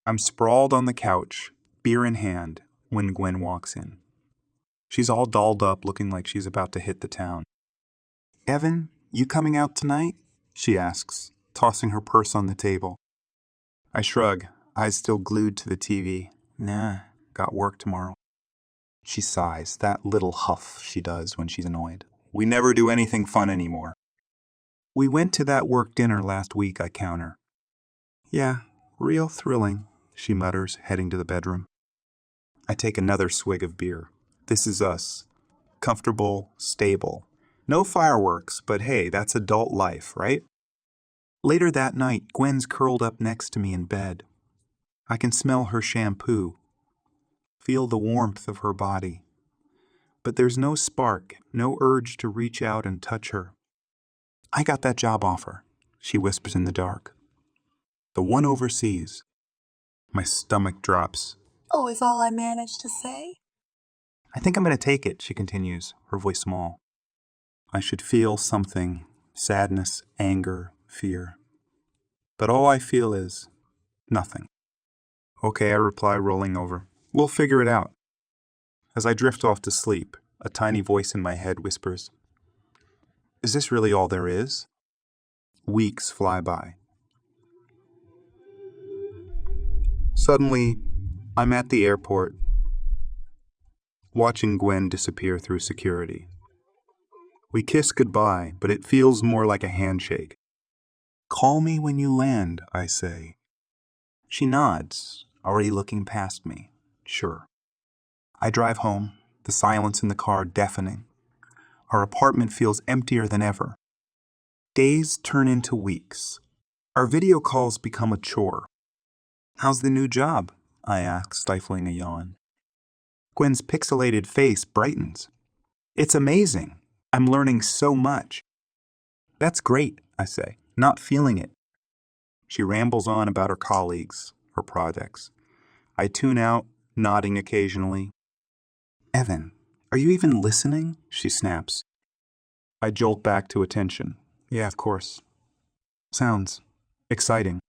I'm sprawled on the couch, beer in hand, when Gwen walks in. She's all dolled up, looking like she's about to hit the town. "Evan, you coming out tonight?" she asks, tossing her purse on the table. I shrug, eyes still glued to the TV. "Nah, got work tomorrow." She sighs, that little huff she does when she's annoyed. "We never do anything fun anymore." "We went to that work dinner last week," I counter. "Yeah, real thrilling," she mutters, heading to the bedroom. I take another swig of beer. This is us. Comfortable, stable. No fireworks, but hey, that's adult life, right? Later that night, Gwen's curled up next to me in bed. I can smell her shampoo, feel the warmth of her body. But there's no spark, no urge to reach out and touch her. "I got that job offer," she whispers in the dark. "The one overseas." My stomach drops. "Oh, is all I managed to say?" "I think I'm going to take it," she continues, her voice small. I should feel something, sadness, anger, fear. But all I feel is nothing. "Okay," I reply, rolling over. "We'll figure it out." As I drift off to sleep, a tiny voice in my head whispers, "Is this really all there is?" Weeks fly by. Suddenly, I'm at the airport, watching Gwen disappear through security. We kiss goodbye, but it feels more like a handshake. "Call me when you land," I say. She nods, already looking past me. Sure. I drive home, the silence in the car deafening. Our apartment feels emptier than ever. Days turn into weeks. Our video calls become a chore. "How's the new job?" I ask, stifling a yawn. Gwen's pixelated face brightens. "It's amazing. I'm learning so much." "That's great," I say, not feeling it. She rambles on about her colleagues, her projects. I tune out, nodding occasionally. "Evan, are you even listening?" she snaps. I jolt back to attention. "Yeah, of course." "Sounds exciting."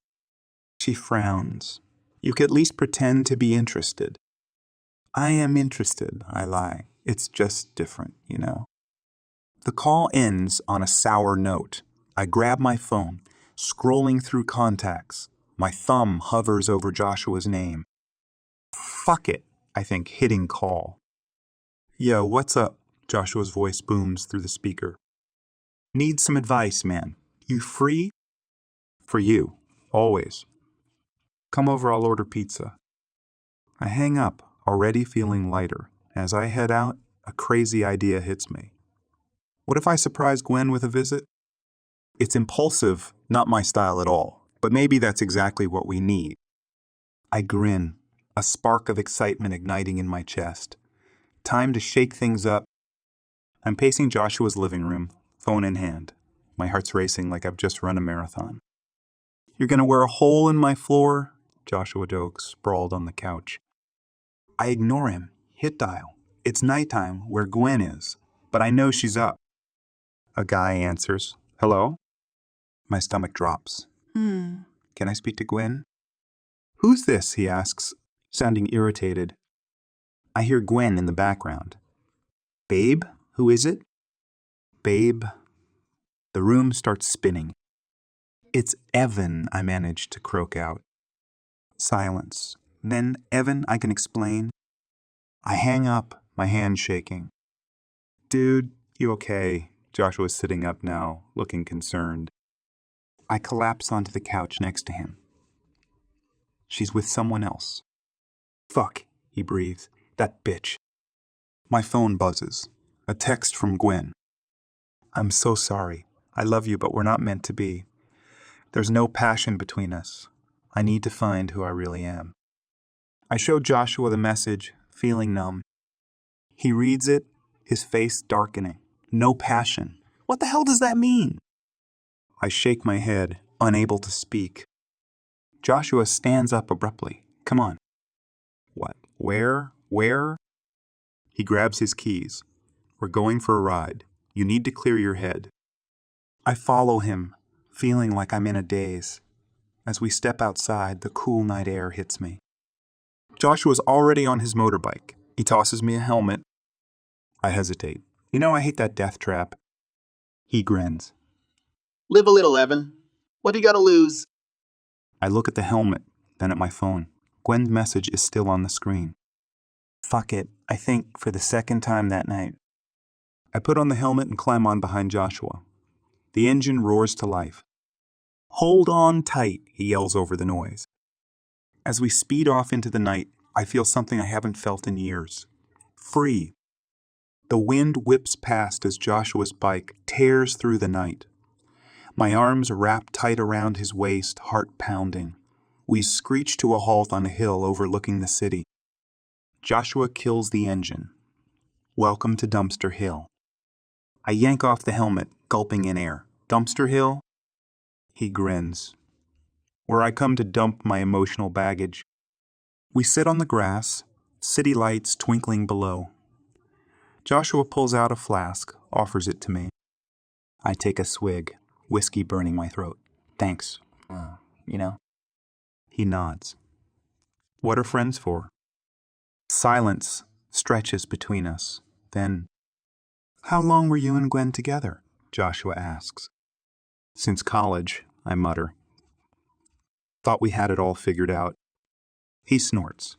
She frowns. "You could at least pretend to be interested." "I am interested," I lie. "It's just different, you know." The call ends on a sour note. I grab my phone, scrolling through contacts. My thumb hovers over Joshua's name. "Fuck it," I think, hitting call. "Yo, what's up?" Joshua's voice booms through the speaker. "Need some advice, man. You free?" "For you. Always." "Come over, I'll order pizza." I hang up, already feeling lighter. As I head out, a crazy idea hits me. What if I surprise Gwen with a visit? It's impulsive, not my style at all, but maybe that's exactly what we need. I grin, a spark of excitement igniting in my chest. Time to shake things up. I'm pacing Joshua's living room, phone in hand. My heart's racing like I've just run a marathon. "You're gonna wear a hole in my floor?" Joshua jokes, sprawled on the couch. I ignore him, hit dial. It's nighttime where Gwen is, but I know she's up. A guy answers. "Hello?" My stomach drops. Can I speak to Gwen?" "Who's this?" he asks, sounding irritated. I hear Gwen in the background. "Babe, who is it?" "Babe." The room starts spinning. "It's Evan," I manage to croak out. Silence. Then, "Evan, I can explain." I hang up, my hand shaking. "Dude, you okay?" Joshua's sitting up now, looking concerned. I collapse onto the couch next to him. "She's with someone else." "Fuck," he breathes. "That bitch." My phone buzzes. A text from Gwen. "I'm so sorry. I love you, but we're not meant to be. There's no passion between us. I need to find who I really am." I show Joshua the message, feeling numb. He reads it, his face darkening. No passion. What the hell does that mean? I shake my head, unable to speak. Joshua stands up abruptly. "Come on." "What? Where? Where?" He grabs his keys. "We're going for a ride. You need to clear your head." I follow him, feeling like I'm in a daze. As we step outside, the cool night air hits me. Joshua's already on his motorbike. He tosses me a helmet. I hesitate. You know, I hate that death trap. He grins. Live a little, Evan. What do you gotta lose? I look at the helmet, then at my phone. Gwen's message is still on the screen. Fuck it, I think, for the second time that night. I put on the helmet and climb on behind Joshua. The engine roars to life. Hold on tight, he yells over the noise. As we speed off into the night, I feel something I haven't felt in years. Free. The wind whips past as Joshua's bike tears through the night. My arms wrap tight around his waist, heart pounding. We screech to a halt on a hill overlooking the city. Joshua kills the engine. Welcome to Dumpster Hill. I yank off the helmet, gulping in air. Dumpster Hill? He grins. Where I come to dump my emotional baggage. We sit on the grass, city lights twinkling below. Joshua pulls out a flask, offers it to me. I take a swig, whiskey burning my throat. Thanks. You know? He nods. What are friends for? Silence stretches between us. Then, how long were you and Gwen together? Joshua asks. Since college, I mutter. Thought we had it all figured out. He snorts.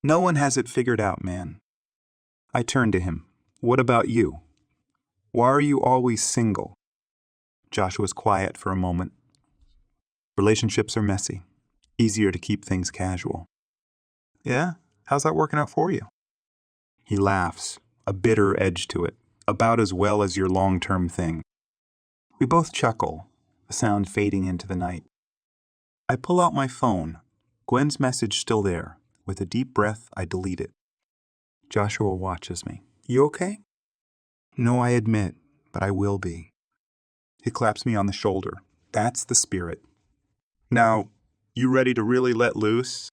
No one has it figured out, man. I turn to him. What about you? Why are you always single? Joshua's quiet for a moment. Relationships are messy. Easier to keep things casual. Yeah? How's that working out for you? He laughs, a bitter edge to it, about as well as your long-term thing. We both chuckle, the sound fading into the night. I pull out my phone. Gwen's message still there. With a deep breath, I delete it. Joshua watches me. You okay? No, I admit, but I will be. He claps me on the shoulder. That's the spirit. Now, you ready to really let loose?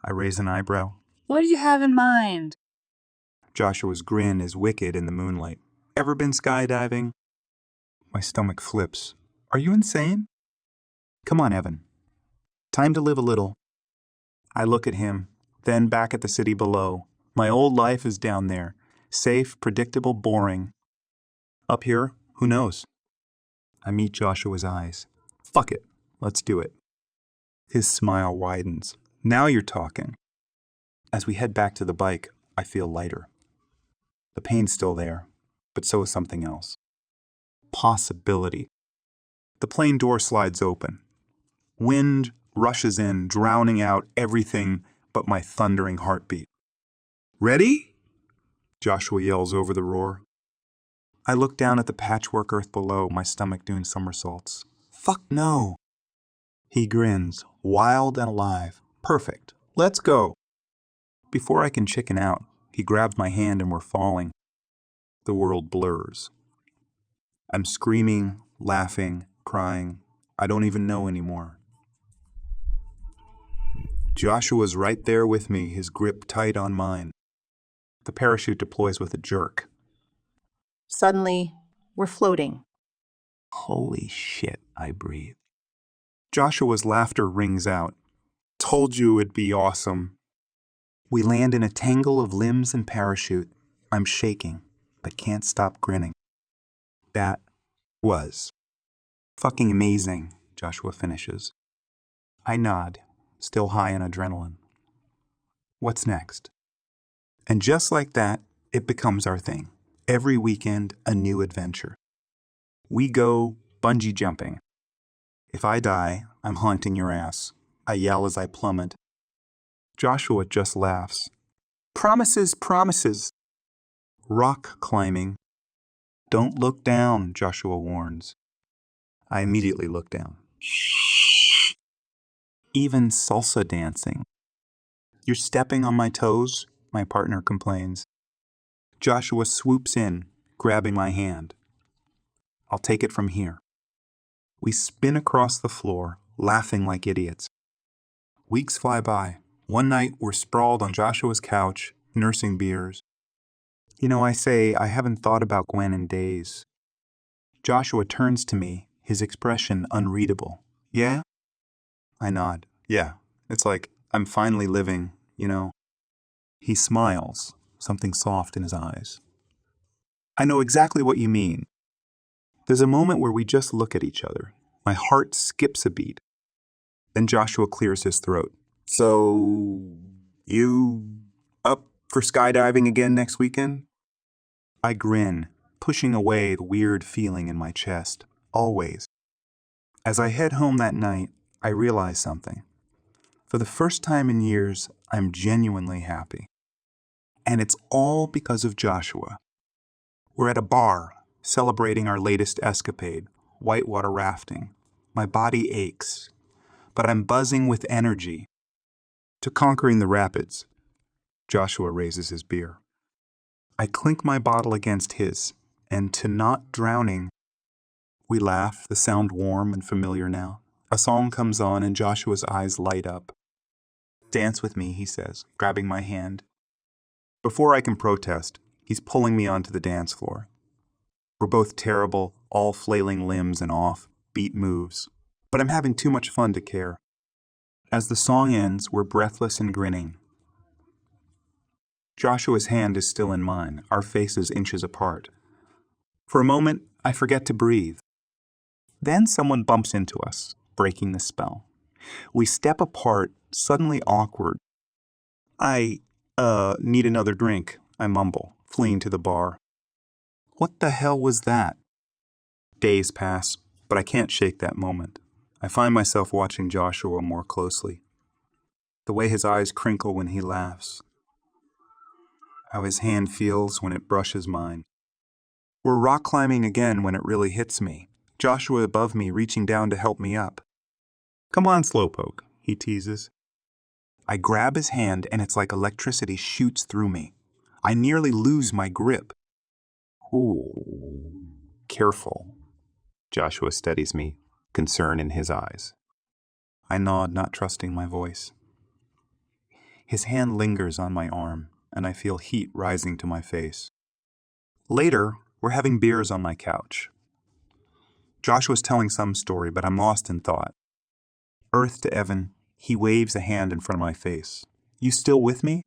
I raise an eyebrow. What do you have in mind? Joshua's grin is wicked in the moonlight. Ever been skydiving? My stomach flips. Are you insane? Come on, Evan. Time to live a little. I look at him, then back at the city below. My old life is down there. Safe, predictable, boring. Up here, who knows? I meet Joshua's eyes. Fuck it. Let's do it. His smile widens. Now you're talking. As we head back to the bike, I feel lighter. The pain's still there, but so is something else. Possibility. The plane door slides open. Wind rushes in, drowning out everything but my thundering heartbeat. Ready? Joshua yells over the roar. I look down at the patchwork earth below, my stomach doing somersaults. Fuck no. He grins, wild and alive. Perfect. Let's go. Before I can chicken out, he grabs my hand and we're falling. The world blurs. I'm screaming, laughing, crying. I don't even know anymore. Joshua's right there with me, his grip tight on mine. The parachute deploys with a jerk. Suddenly, we're floating. Holy shit, I breathe. Joshua's laughter rings out. Told you it'd be awesome. We land in a tangle of limbs and parachute. I'm shaking, but can't stop grinning. That was fucking amazing, Joshua finishes. I nod, still high on adrenaline. What's next? And just like that, it becomes our thing. Every weekend, a new adventure. We go bungee jumping. If I die, I'm haunting your ass. I yell as I plummet. Joshua just laughs. Promises, promises. Rock climbing. Don't look down, Joshua warns. I immediately look down. Shh. Even salsa dancing. You're stepping on my toes, my partner complains. Joshua swoops in, grabbing my hand. I'll take it from here. We spin across the floor, laughing like idiots. Weeks fly by. One night, we're sprawled on Joshua's couch, nursing beers. You know, I say, I haven't thought about Gwen in days. Joshua turns to me, his expression unreadable. Yeah? I nod. Yeah, it's like I'm finally living, you know. He smiles, something soft in his eyes. I know exactly what you mean. There's a moment where we just look at each other. My heart skips a beat. Then Joshua clears his throat. So, you up for skydiving again next weekend? I grin, pushing away the weird feeling in my chest. Always. As I head home that night, I realize something. For the first time in years, I'm genuinely happy. And it's all because of Joshua. We're at a bar, celebrating our latest escapade, whitewater rafting. My body aches, but I'm buzzing with energy. To conquering the rapids, Joshua raises his beer. I clink my bottle against his, and to not drowning, we laugh, the sound warm and familiar now. A song comes on and Joshua's eyes light up. Dance with me, he says, grabbing my hand. Before I can protest, he's pulling me onto the dance floor. We're both terrible, all flailing limbs and off, beat moves. But I'm having too much fun to care. As the song ends, we're breathless and grinning. Joshua's hand is still in mine, our faces inches apart. For a moment, I forget to breathe. Then someone bumps into us, breaking the spell. We step apart, suddenly awkward. I need another drink, I mumble, fleeing to the bar. What the hell was that? Days pass, but I can't shake that moment. I find myself watching Joshua more closely. The way his eyes crinkle when he laughs. How his hand feels when it brushes mine. We're rock climbing again when it really hits me. Joshua above me reaching down to help me up. Come on, Slowpoke, he teases. I grab his hand and it's like electricity shoots through me. I nearly lose my grip. Ooh, careful. Joshua steadies me, concern in his eyes. I nod, not trusting my voice. His hand lingers on my arm, and I feel heat rising to my face. Later, we're having beers on my couch. Joshua's telling some story, but I'm lost in thought. Earth to Evan, he waves a hand in front of my face. You still with me?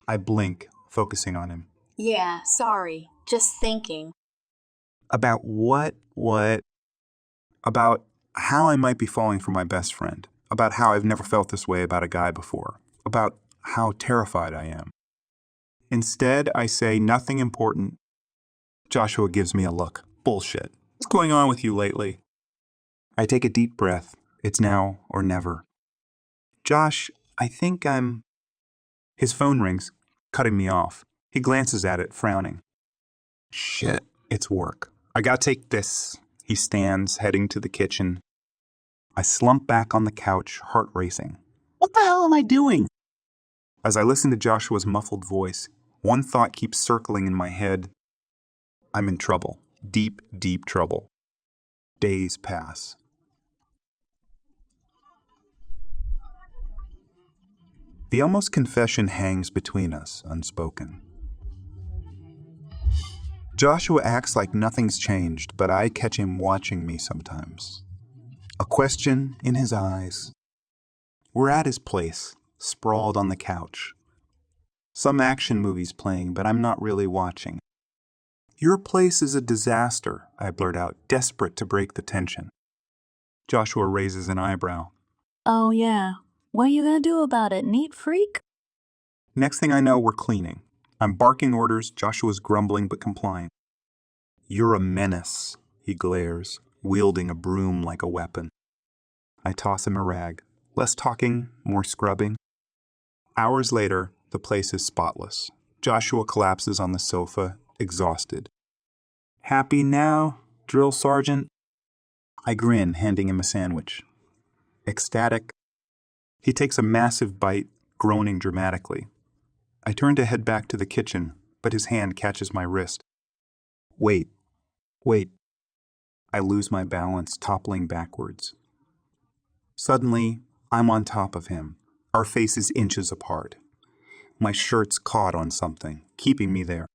I blink, focusing on him. Yeah, sorry. Just thinking. About what? About how I might be falling for my best friend. About how I've never felt this way about a guy before. About how terrified I am. Instead, I say nothing important. Joshua gives me a look. Bullshit. What's going on with you lately? I take a deep breath. It's now or never. Josh, I think I'm... His phone rings, cutting me off. He glances at it, frowning. Shit, it's work. I gotta take this. He stands, heading to the kitchen. I slump back on the couch, heart racing. What the hell am I doing? As I listen to Joshua's muffled voice, one thought keeps circling in my head. I'm in trouble. Deep, deep trouble. Days pass. The almost confession hangs between us, unspoken. Joshua acts like nothing's changed, but I catch him watching me sometimes. A question in his eyes. We're at his place, sprawled on the couch. Some action movie's playing, but I'm not really watching. Your place is a disaster, I blurt out, desperate to break the tension. Joshua raises an eyebrow. Oh, yeah. What you gonna do about it, neat freak? Next thing I know, we're cleaning. I'm barking orders, Joshua's grumbling but complying. You're a menace, he glares, wielding a broom like a weapon. I toss him a rag. Less talking, more scrubbing. Hours later, the place is spotless. Joshua collapses on the sofa, exhausted. Happy now, drill sergeant? I grin, handing him a sandwich. Ecstatic. He takes a massive bite, groaning dramatically. I turn to head back to the kitchen, but his hand catches my wrist. Wait. I lose my balance, toppling backwards. Suddenly, I'm on top of him, our faces inches apart. My shirt's caught on something, keeping me there.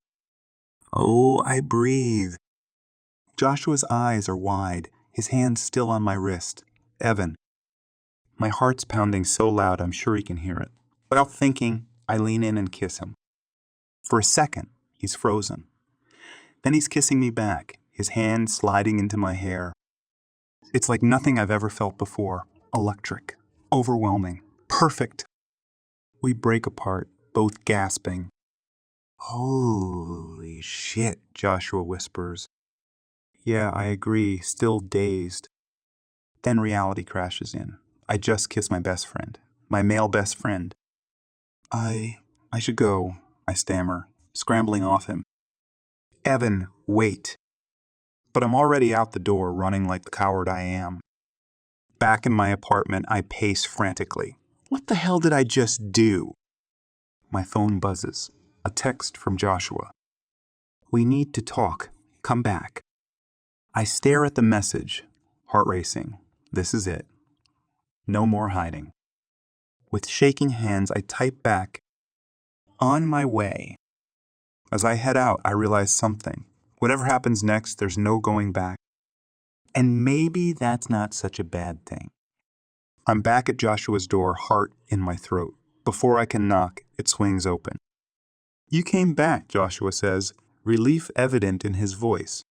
Oh, I breathe. Joshua's eyes are wide, his hand still on my wrist. Evan. My heart's pounding so loud I'm sure he can hear it. Without thinking, I lean in and kiss him. For a second, he's frozen. Then he's kissing me back, his hand sliding into my hair. It's like nothing I've ever felt before. Electric, overwhelming, perfect. We break apart, both gasping. Holy shit, Joshua whispers. Yeah, I agree, still dazed. Then reality crashes in. I just kissed my best friend, my male best friend. I should go, I stammer, scrambling off him. Evan, wait. But I'm already out the door, running like the coward I am. Back in my apartment, I pace frantically. What the hell did I just do? My phone buzzes. A text from Joshua. We need to talk. Come back. I stare at the message, heart racing. This is it. No more hiding. With shaking hands, I type back, on my way. As I head out, I realize something. Whatever happens next, there's no going back. And maybe that's not such a bad thing. I'm back at Joshua's door, heart in my throat. Before I can knock, it swings open. You came back, Joshua says, relief evident in his voice.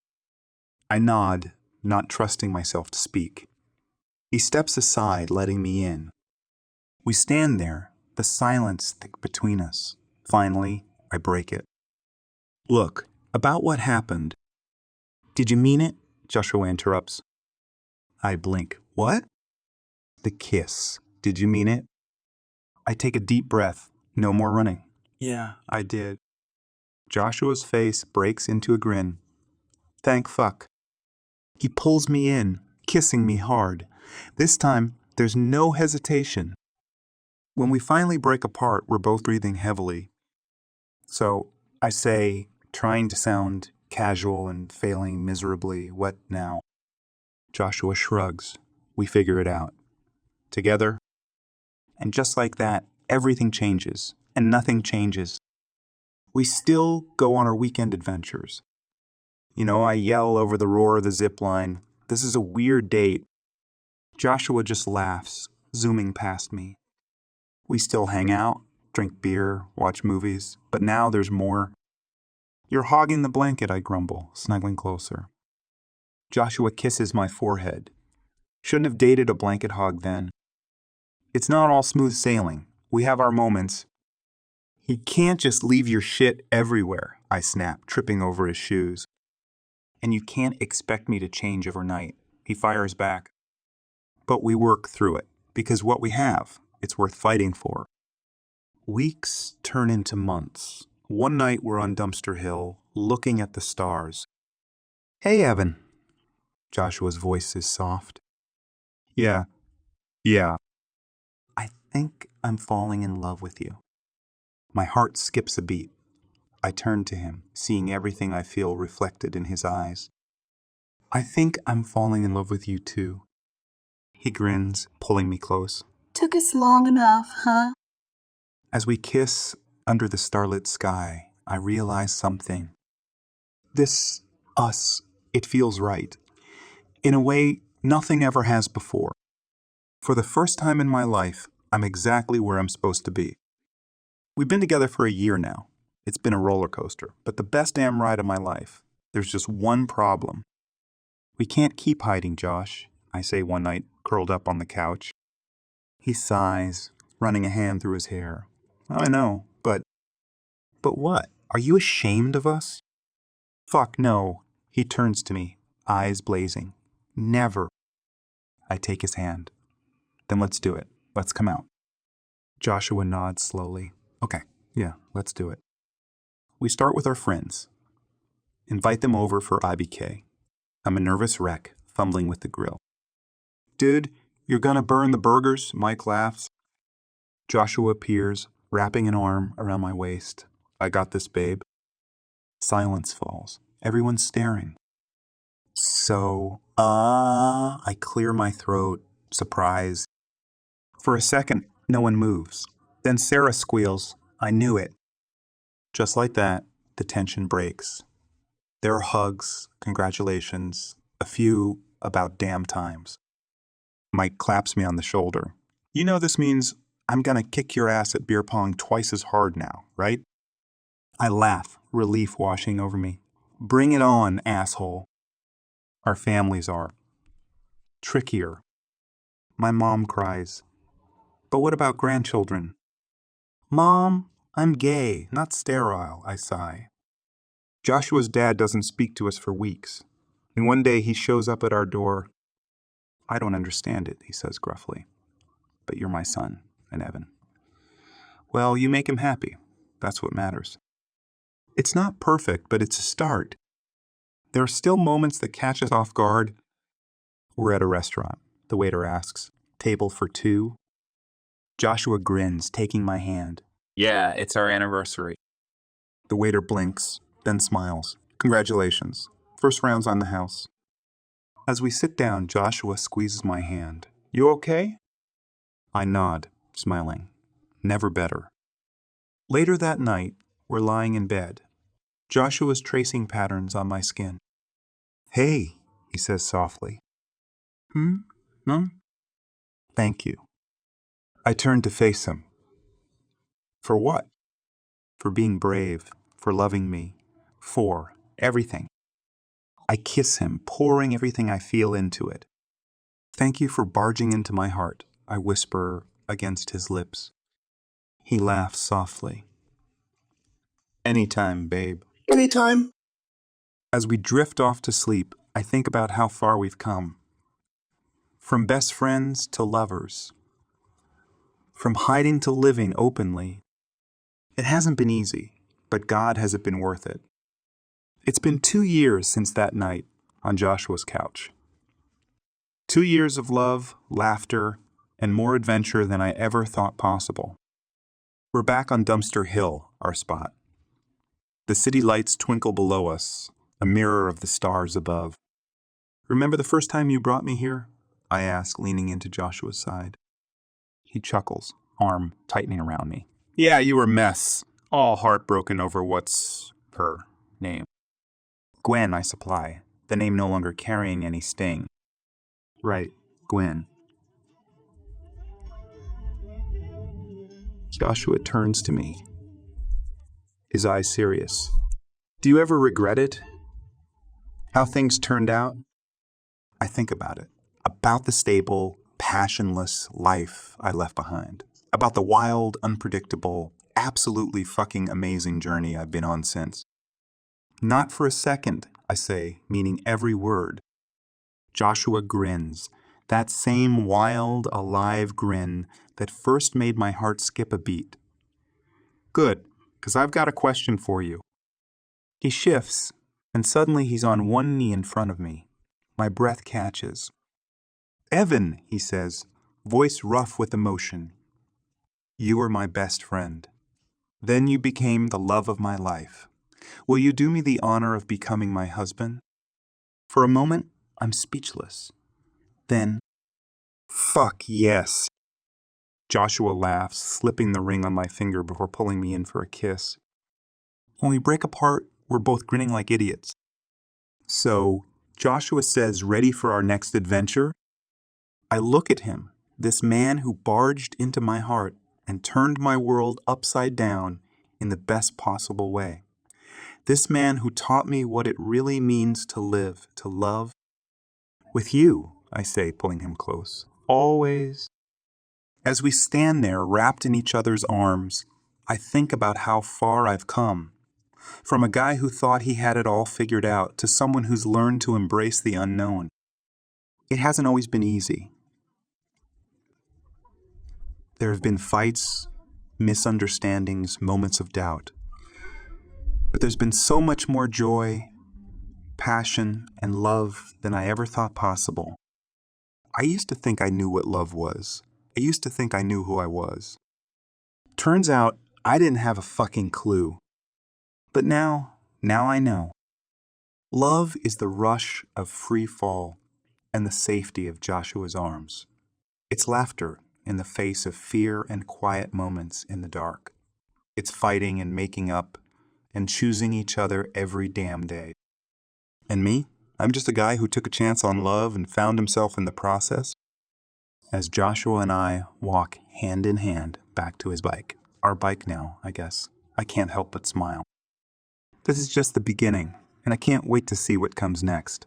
I nod, not trusting myself to speak. He steps aside, letting me in. We stand there, the silence thick between us. Finally, I break it. Look, about what happened. Did you mean it? Joshua interrupts. I blink. What? The kiss. Did you mean it? I take a deep breath. No more running. Yeah, I did. Joshua's face breaks into a grin. Thank fuck. He pulls me in, kissing me hard. This time, there's no hesitation. When we finally break apart, we're both breathing heavily. So, I say, trying to sound casual and failing miserably, what now? Joshua shrugs. We figure it out. Together. And just like that, everything changes, and nothing changes. We still go on our weekend adventures. You know, I yell over the roar of the zip line. This is a weird date. Joshua just laughs, zooming past me. We still hang out, drink beer, watch movies, but now there's more. You're hogging the blanket, I grumble, snuggling closer. Joshua kisses my forehead. Shouldn't have dated a blanket hog then. It's not all smooth sailing. We have our moments. You can't just leave your shit everywhere, I snap, tripping over his shoes. And you can't expect me to change overnight, he fires back. But we work through it, because what we have, it's worth fighting for. Weeks turn into months. One night we're on Dumpster Hill, looking at the stars. Hey, Evan. Joshua's voice is soft. Yeah. I think I'm falling in love with you. My heart skips a beat. I turn to him, seeing everything I feel reflected in his eyes. I think I'm falling in love with you too. He grins, pulling me close. Took us long enough, huh? As we kiss under the starlit sky, I realize something. This, us, it feels right. In a way, nothing ever has before. For the first time in my life, I'm exactly where I'm supposed to be. We've been together for a year now. It's been a roller coaster, but the best damn ride of my life. There's just one problem. We can't keep hiding, Josh, I say one night, curled up on the couch. He sighs, running a hand through his hair. I know, but what? Are you ashamed of us? Fuck no. He turns to me, eyes blazing. Never. I take his hand. Then let's do it. Let's come out. Joshua nods slowly. Okay, yeah, let's do it. We start with our friends. Invite them over for IBK. I'm a nervous wreck, fumbling with the grill. Dude, you're gonna burn the burgers? Mike laughs. Joshua appears, wrapping an arm around my waist. I got this, babe. Silence falls. Everyone's staring. So, I clear my throat, surprised. For a second, no one moves. Then Sarah squeals, I knew it. Just like that, the tension breaks. There are hugs, congratulations, a few about damn times. Mike claps me on the shoulder. You know this means I'm gonna kick your ass at beer pong twice as hard now, right? I laugh, relief washing over me. Bring it on, asshole. Our families are trickier. My mom cries. But what about grandchildren? Mom, I'm gay, not sterile, I sigh. Joshua's dad doesn't speak to us for weeks, and one day he shows up at our door. I don't understand it, he says gruffly. But you're my son, and Evan. Well, you make him happy. That's what matters. It's not perfect, but it's a start. There are still moments that catch us off guard. We're at a restaurant. The waiter asks, "Table for two?" Joshua grins, taking my hand. "Yeah, it's our anniversary." The waiter blinks, then smiles. "Congratulations. First round's on the house." As we sit down, Joshua squeezes my hand. "You okay?" I nod, smiling. Never better. Later that night, we're lying in bed. Joshua's tracing patterns on my skin. "Hey," he says softly. No? Thank you. I turn to face him. For what? For being brave, for loving me, for everything. I kiss him, pouring everything I feel into it. "Thank you for barging into my heart," I whisper against his lips. He laughs softly. "Anytime, babe." Anytime. As we drift off to sleep, I think about how far we've come. From best friends to lovers. From hiding to living openly. It hasn't been easy, but God, has it been worth it. It's been 2 years since that night on Joshua's couch. 2 years of love, laughter, and more adventure than I ever thought possible. We're back on Dumpster Hill, our spot. The city lights twinkle below us, a mirror of the stars above. "Remember the first time you brought me here?" I ask, leaning into Joshua's side. He chuckles, arm tightening around me. "Yeah, you were a mess, all heartbroken over what's her name. Gwen, I supply, the name no longer carrying any sting." "Right, Gwen." Joshua turns to me, his eyes serious. "Do you ever regret it? How things turned out?" I think about it. About the stable, passionless life I left behind. About the wild, unpredictable, absolutely fucking amazing journey I've been on since. "Not for a second," I say, meaning every word. Joshua grins. That same wild, alive grin that first made my heart skip a beat. "Good, 'cause I've got a question for you." He shifts, and suddenly he's on one knee in front of me. My breath catches. "Evan," he says, voice rough with emotion. "You were my best friend. Then you became the love of my life. Will you do me the honor of becoming my husband?" For a moment, I'm speechless. Then, "Fuck yes." Joshua laughs, slipping the ring on my finger before pulling me in for a kiss. When we break apart, we're both grinning like idiots. So, Joshua says, "Ready for our next adventure?" I look at him, this man who barged into my heart and turned my world upside down in the best possible way. This man who taught me what it really means to live, to love. "With you," I say, pulling him close. "Always." As we stand there, wrapped in each other's arms, I think about how far I've come. From a guy who thought he had it all figured out to someone who's learned to embrace the unknown. It hasn't always been easy. There have been fights, misunderstandings, moments of doubt. But there's been so much more joy, passion, and love than I ever thought possible. I used to think I knew what love was. I used to think I knew who I was. Turns out, I didn't have a fucking clue. But now I know. Love is the rush of free fall and the safety of Joshua's arms. It's laughter in the face of fear and quiet moments in the dark. It's fighting and making up and choosing each other every damn day. And me? I'm just a guy who took a chance on love and found himself in the process. as Joshua and I walk hand in hand back to his bike. Our bike now, I guess. I can't help but smile. This is just the beginning, and I can't wait to see what comes next.